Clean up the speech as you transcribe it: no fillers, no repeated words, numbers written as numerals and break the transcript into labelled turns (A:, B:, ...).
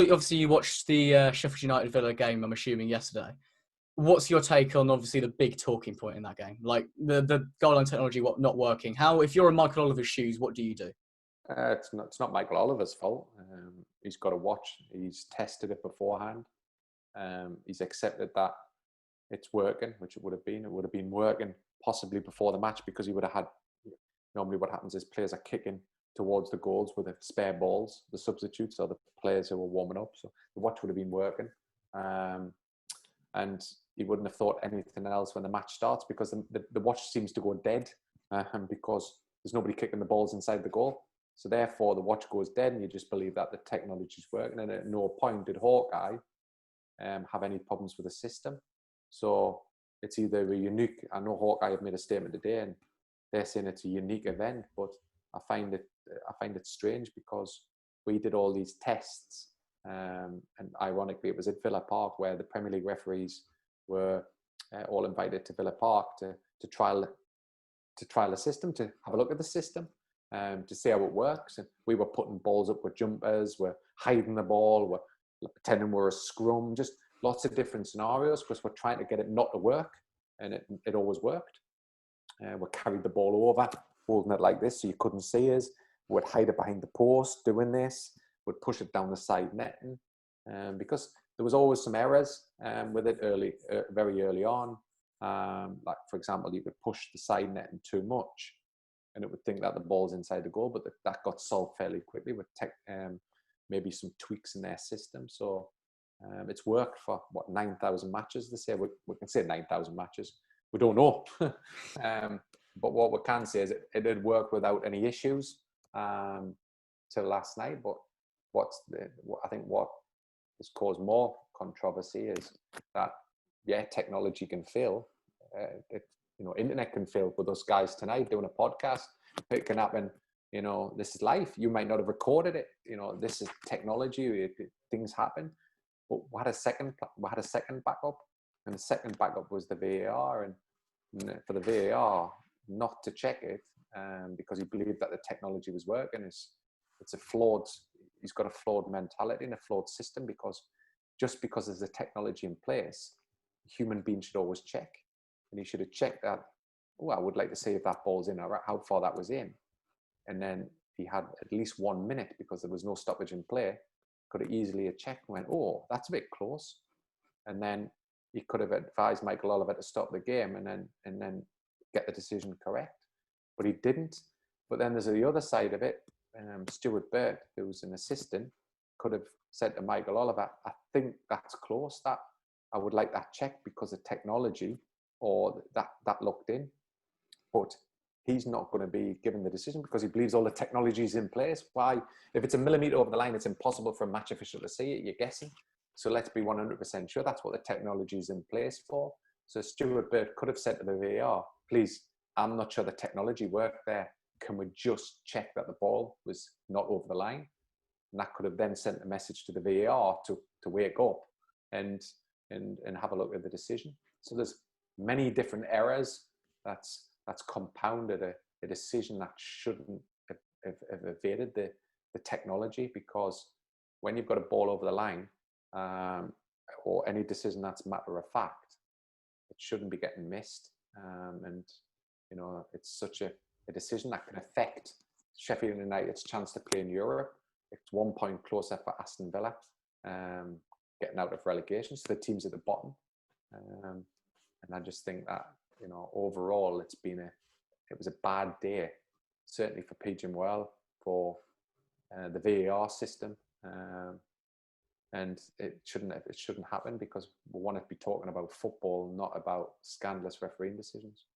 A: Obviously, you watched the Sheffield United Villa game, I'm assuming, yesterday. What's your take on, obviously, the big talking point in that game? Like, the goal line technology not working. If you're in Michael Oliver's shoes, what do you do?
B: It's not Michael Oliver's fault. He's got to watch. He's tested it beforehand. He's accepted that it's working, which it would have been. It would have been working possibly before the match, because he would have had... Normally what happens is players are kicking towards the goals with the spare balls, the substitutes or the players who were warming up. So the watch would have been working. And he wouldn't have thought anything else when the match starts, because the watch seems to go dead because there's nobody kicking the balls inside the goal. So therefore the watch goes dead, and you just believe that the technology is working. And at no point did Hawkeye have any problems with the system. So it's either a unique... I know Hawkeye have made a statement today, and they're saying it's a unique event, but I find it strange, because we did all these tests, and ironically it was at Villa Park, where the Premier League referees were all invited to Villa Park to trial the system, to have a look at the system, to see how it works. And we were putting balls up with jumpers, we're hiding the ball, we're pretending we're a scrum, just lots of different scenarios, because we're trying to get it not to work, and it always worked. We carried the ball over, holding it like this so you couldn't see us. We'd hide it behind the post doing this. We'd push it down the side netting, because there was always some errors with it very early on. Like, for example, you could push the side netting too much, and it would think that the ball's inside the goal, but that got solved fairly quickly with maybe some tweaks in their system. So it's worked for, 9,000 matches this year. We can say 9,000 matches. We don't know. But what we can say is it did work without any issues till last night. But I think what has caused more controversy is that, technology can fail. Internet can fail with us guys tonight doing a podcast. It can happen. This is life. You might not have recorded it. This is technology. Things happen. But we had a second backup. And the second backup was the VAR, and for the VAR not to check it because he believed that the technology was working, it's a flawed... He's got a flawed mentality and a flawed system, because just because there's a technology in place, human beings should always check, and he should have checked that. I would like to see if that ball's in, or how far that was in, and then he had at least 1 minute, because there was no stoppage in play, could have easily have checked and went, that's a bit close, and then he could have advised Michael Oliver to stop the game and then get the decision correct. But he didn't. But then there's the other side of it. Stuart Bird, who was an assistant, could have said to Michael Oliver, I think that's close. That I would like that checked because of technology, or that looked in. But he's not going to be given the decision because he believes all the technology is in place. Why? If it's a millimetre over the line, it's impossible for a match official to see it. You're guessing. So let's be 100% sure that's what the technology is in place for. So Stuart Bird could have said to the VAR, please, I'm not sure the technology worked there. Can we just check that the ball was not over the line? And that could have then sent a message to the VAR to wake up and have a look at the decision. So there's many different errors that's compounded a decision that shouldn't have evaded the technology, because when you've got a ball over the line, or any decision that's matter of fact, it shouldn't be getting missed. And it's such a decision that can affect Sheffield United's chance to play in Europe. It's 1 point closer for Aston Villa getting out of relegation, so the team's at the bottom. And I just think that overall it was a bad day, certainly for PG Well, for the VAR system. And it shouldn't happen, because we want to be talking about football, not about scandalous refereeing decisions.